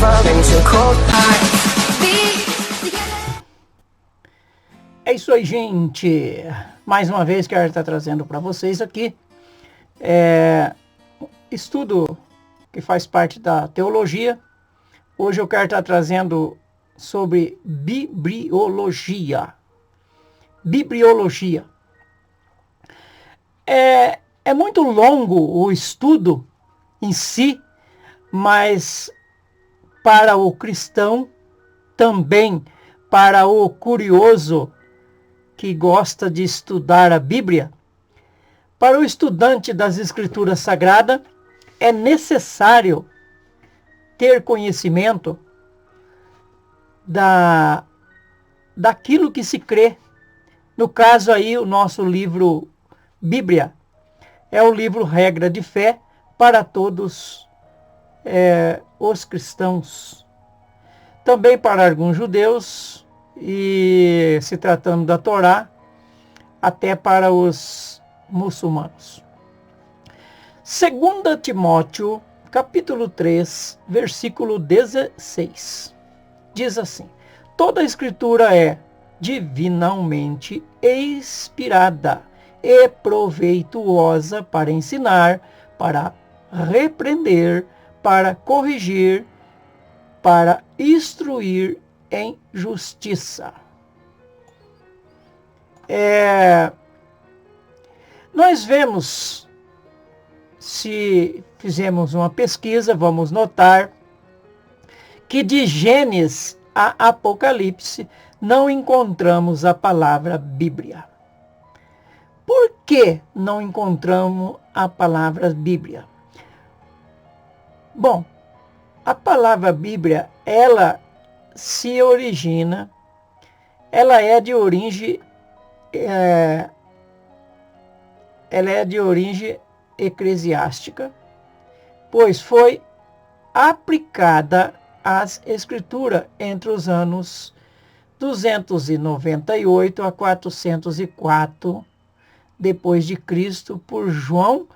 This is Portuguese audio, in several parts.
evolve into cold hearts. É isso aí, gente. Mais uma vez quero estar trazendo para vocês aqui estudo que faz parte da teologia. Hoje eu quero estar trazendo sobre bibliologia. Bibliologia. É muito longo o estudo em si, mas para o cristão, também para o curioso que gosta de estudar a Bíblia, para o estudante das Escrituras Sagradas, é necessário ter conhecimento daquilo que se crê. No caso aí, o nosso livro Bíblia é o livro Regra de Fé para todos os cristãos. Também para alguns judeus, e se tratando da Torá, até para os muçulmanos. 2 Timóteo, capítulo 3, versículo 16. Diz assim: toda a escritura é divinamente inspirada e proveituosa para ensinar, para repreender, para corrigir, para instruir em justiça. Nós vemos, se fizermos uma pesquisa, vamos notar que de Gênesis a Apocalipse não encontramos a palavra Bíblia. Por que não encontramos a palavra Bíblia? Bom, a palavra Bíblia, ela se origina, ela é de origem eclesiástica, pois foi aplicada às escrituras entre os anos 298 a 404 depois de Cristo por João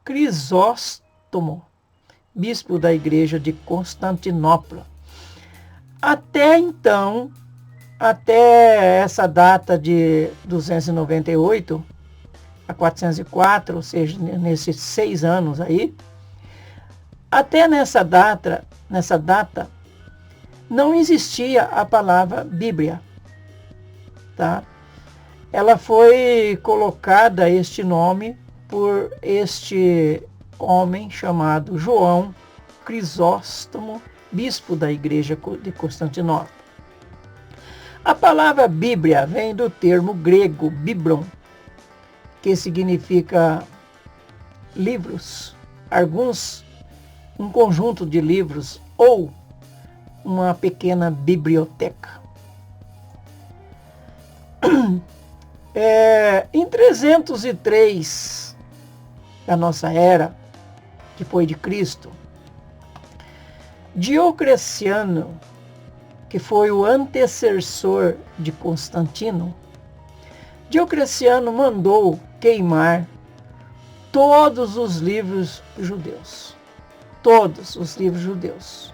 Crisóstomo, bispo da igreja de Constantinopla. Até então, até essa data de 298 a 404, ou seja, nesses 6 anos aí, até nessa data não existia a palavra Bíblia, tá? Ela foi colocada este nome por este homem chamado João Crisóstomo, bispo da igreja de Constantinopla. A palavra Bíblia vem do termo grego bibron, que significa livros, um conjunto de livros ou uma pequena biblioteca. Em 303 da nossa era, depois de Cristo, Diocleciano, que foi o antecessor de Constantino, Diocleciano mandou queimar todos os livros judeus. Todos os livros judeus.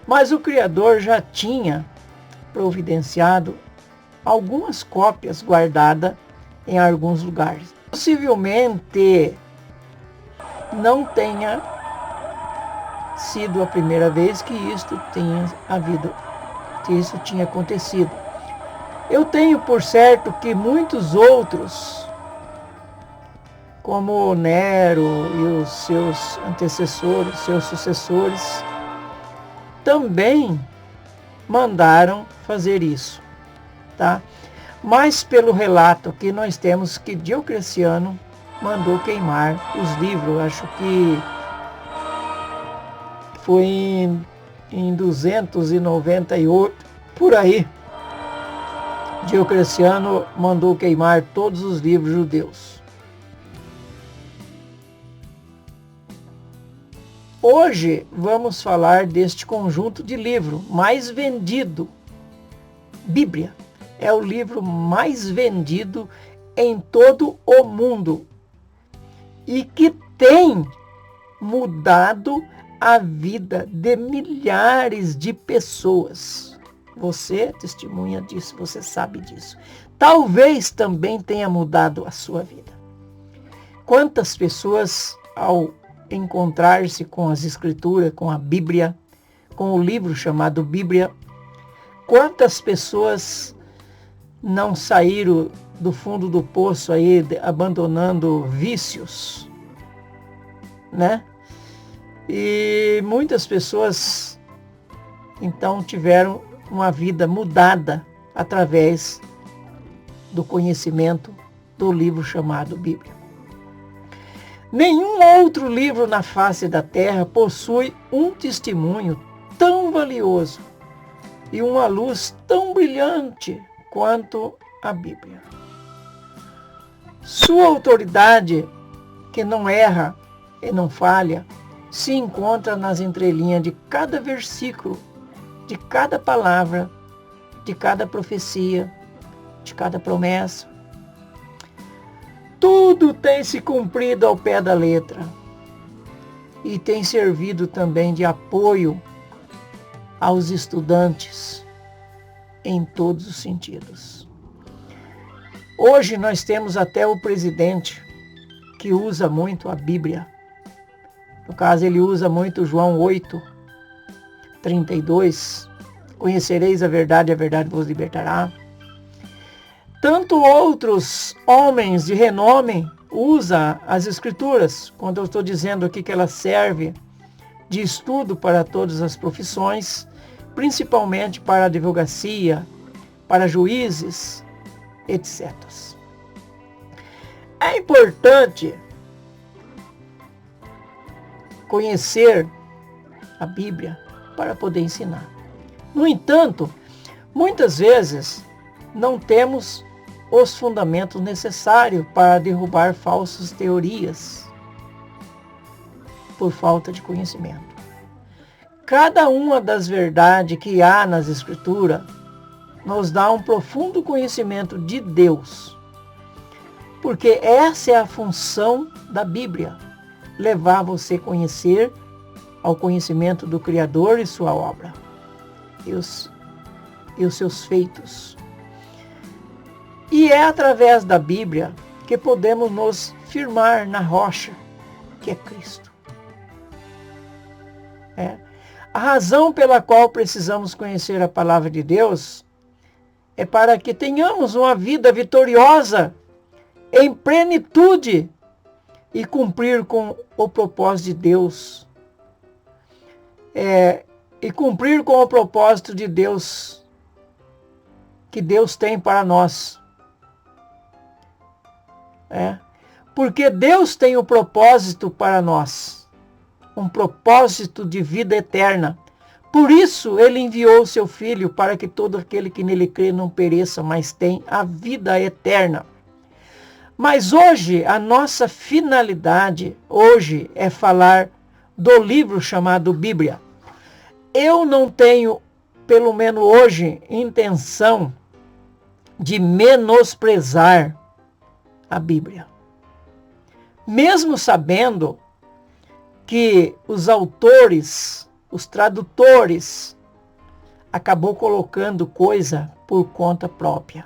Mas o Criador já tinha providenciado algumas cópias guardadas em alguns lugares. Possivelmente não tenha sido a primeira vez que isso tinha acontecido. Eu tenho por certo que muitos outros, como Nero e os seus antecessores, seus sucessores, também mandaram fazer isso, tá? Mas pelo relato que nós temos que Diocleciano mandou queimar os livros, acho que foi em 298, por aí, Diocleciano mandou queimar todos os livros judeus. Hoje vamos falar deste conjunto de livro mais vendido. Bíblia é o livro mais vendido em todo o mundo e que tem mudado a vida de milhares de pessoas. Você é testemunha disso, você sabe disso. Talvez também tenha mudado a sua vida. Quantas pessoas, ao encontrar-se com as Escrituras, com a Bíblia, com o livro chamado Bíblia, quantas pessoas não saíram do fundo do poço aí, abandonando vícios, né? E muitas pessoas, então, tiveram uma vida mudada através do conhecimento do livro chamado Bíblia. Nenhum outro livro na face da terra possui um testemunho tão valioso e uma luz tão brilhante quanto a Bíblia. Sua autoridade, que não erra e não falha, se encontra nas entrelinhas de cada versículo, de cada palavra, de cada profecia, de cada promessa. Tudo tem se cumprido ao pé da letra e tem servido também de apoio aos estudantes em todos os sentidos. Hoje nós temos até o presidente que usa muito a Bíblia. No caso, ele usa muito João 8:32. Conhecereis a verdade vos libertará. Tanto outros homens de renome usam as Escrituras, quando eu estou dizendo aqui que ela serve de estudo para todas as profissões, principalmente para a advocacia, para juízes, etc. É importante conhecer a Bíblia para poder ensinar. No entanto, muitas vezes não temos os fundamentos necessários para derrubar falsas teorias por falta de conhecimento. Cada uma das verdades que há nas Escrituras nos dá um profundo conhecimento de Deus, porque essa é a função da Bíblia, levar você a conhecer ao conhecimento do Criador e sua obra e os seus feitos. E é através da Bíblia que podemos nos firmar na rocha, que é Cristo. A razão pela qual precisamos conhecer a palavra de Deus é para que tenhamos uma vida vitoriosa, em plenitude, e cumprir com o propósito de Deus. E cumprir com o propósito de Deus, que Deus tem para nós. Porque Deus tem um propósito para nós, um propósito de vida eterna. Por isso ele enviou o seu Filho, para que todo aquele que nele crê não pereça, mas tenha a vida eterna. Mas hoje, a nossa finalidade, hoje, é falar do livro chamado Bíblia. Eu não tenho, pelo menos hoje, intenção de menosprezar a Bíblia. Mesmo sabendo que os autores, os tradutores, acabou colocando coisa por conta própria.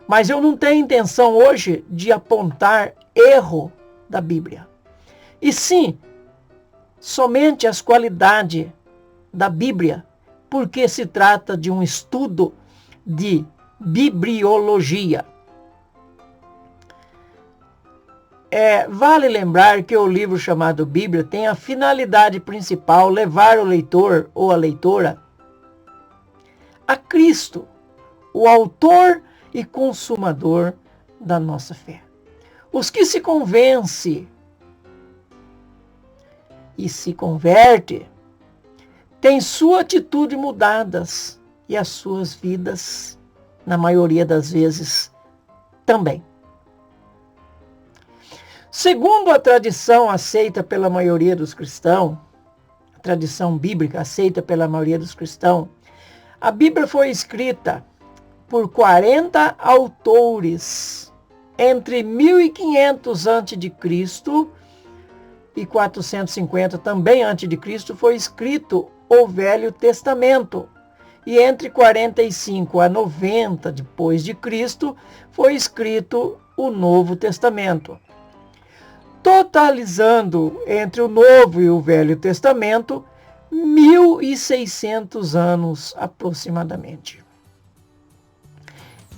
Mas eu não tenho intenção hoje de apontar erro da Bíblia. E sim, somente as qualidades da Bíblia, porque se trata de um estudo de bibliologia. Vale lembrar que o livro chamado Bíblia tem a finalidade principal levar o leitor ou a leitora a Cristo, o autor e consumador da nossa fé. Os que se convencem e se convertem têm sua atitude mudadas e as suas vidas, na maioria das vezes, também. Segundo a tradição aceita pela maioria dos cristãos, a tradição bíblica aceita pela maioria dos cristãos, a Bíblia foi escrita por 40 autores entre 1500 a.C. e 450 também antes de Cristo foi escrito o Velho Testamento. E entre 45 a 90 depois de Cristo foi escrito o Novo Testamento. Totalizando entre o Novo e o Velho Testamento 1.600 anos aproximadamente.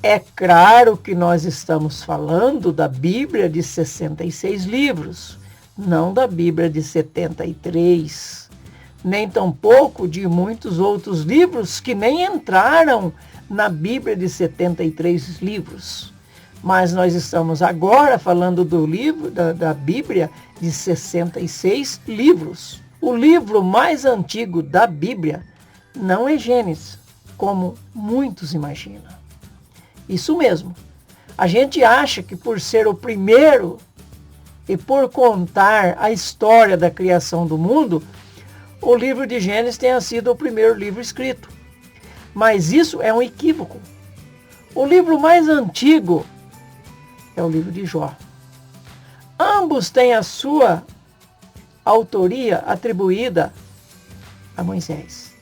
É claro que nós estamos falando da Bíblia de 66 livros, não da Bíblia de 73, nem tampouco de muitos outros livros que nem entraram na Bíblia de 73 livros. Mas nós estamos agora falando do livro da Bíblia de 66 livros. O livro mais antigo da Bíblia não é Gênesis, como muitos imaginam. Isso mesmo. A gente acha que por ser o primeiro e por contar a história da criação do mundo, o livro de Gênesis tenha sido o primeiro livro escrito. Mas isso é um equívoco. O livro mais antigo é o livro de Jó. Ambos têm a sua autoria atribuída a Moisés.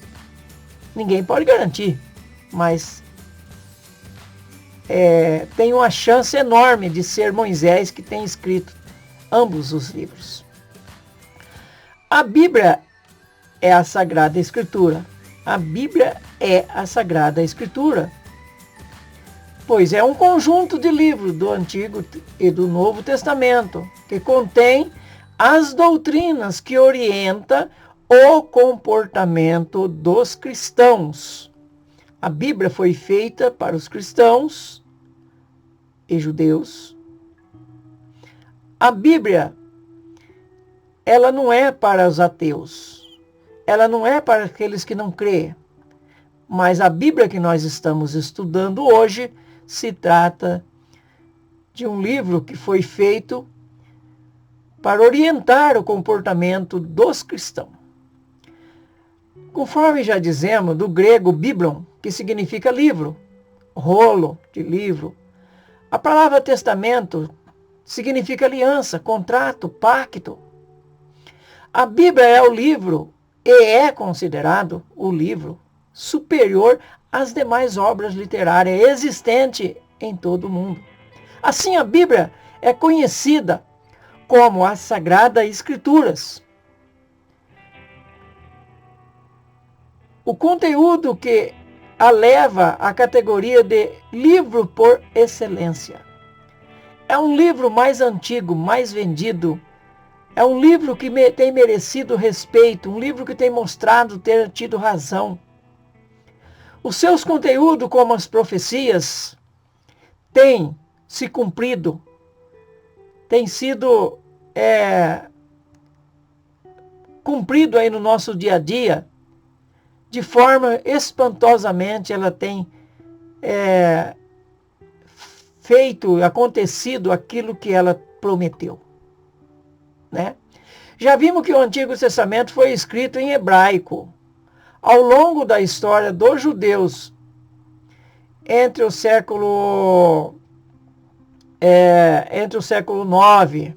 Ninguém pode garantir, mas tem uma chance enorme de ser Moisés que tem escrito ambos os livros. A Bíblia é a Sagrada Escritura. A Bíblia é a Sagrada Escritura, pois é um conjunto de livros do Antigo e do Novo Testamento que contém as doutrinas que orientam o comportamento dos cristãos. A Bíblia foi feita para os cristãos e judeus. A Bíblia, ela não é para os ateus. Ela não é para aqueles que não creem. Mas a Bíblia que nós estamos estudando hoje se trata de um livro que foi feito para orientar o comportamento dos cristãos. Conforme já dizemos, do grego biblon, que significa livro, rolo de livro. A palavra testamento significa aliança, contrato, pacto. A Bíblia é o livro e é considerado o livro superior às demais obras literárias existentes em todo o mundo. Assim, a Bíblia é conhecida como as Sagradas Escrituras. O conteúdo que a leva à categoria de livro por excelência. É um livro mais antigo, mais vendido. É um livro que tem merecido respeito, um livro que tem mostrado ter tido razão. Os seus conteúdos, como as profecias, têm se cumprido, têm sido cumprido aí no nosso dia a dia, de forma espantosamente ela tem acontecido aquilo que ela prometeu. Né? Já vimos que o Antigo Testamento foi escrito em hebraico. Ao longo da história dos judeus, entre o século 9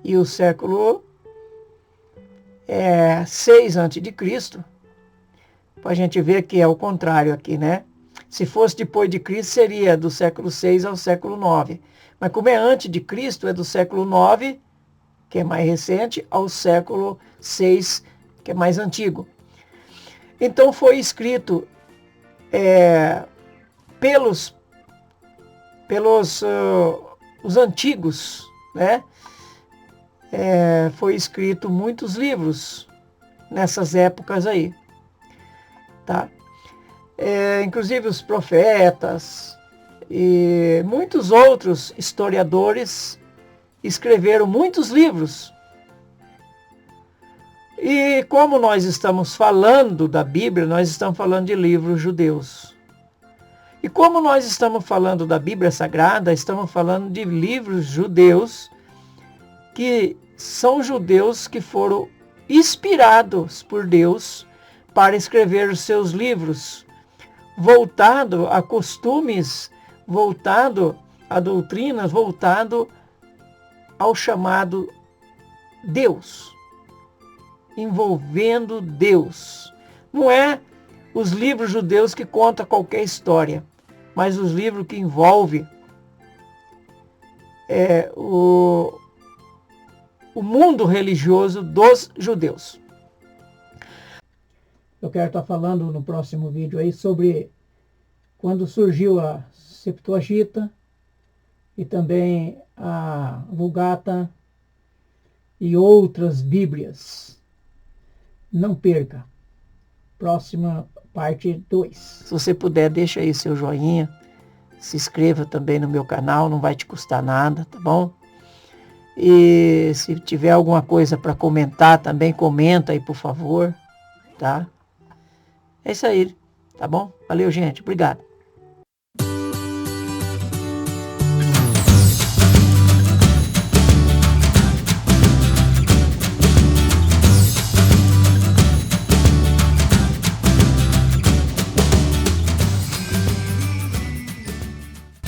e o século 6 a.C., para a gente ver que é o contrário aqui, né? Se fosse depois de Cristo, seria do século 6 ao século 9. Mas como é antes de Cristo, é do século 9, que é mais recente, ao século 6, que é mais antigo. Então foi escrito pelos os antigos, né? Foi escrito muitos livros nessas épocas aí. Tá? Inclusive os profetas e muitos outros historiadores escreveram muitos livros. E como nós estamos falando da Bíblia, nós estamos falando de livros judeus. E como nós estamos falando da Bíblia Sagrada, estamos falando de livros judeus, que são judeus que foram inspirados por Deus para escrever os seus livros, voltado a costumes, voltado a doutrinas, voltado ao chamado Deus. Envolvendo Deus. Não é os livros judeus que contam qualquer história, mas os livros que envolvem o mundo religioso dos judeus. Eu quero estar falando no próximo vídeo aí sobre quando surgiu a Septuaginta e também a Vulgata e outras Bíblias. Não perca. Próxima parte 2. Se você puder, deixa aí seu joinha. Se inscreva também no meu canal, não vai te custar nada, tá bom? E se tiver alguma coisa para comentar também, comenta aí, por favor, tá? É isso aí, tá bom? Valeu, gente. Obrigado.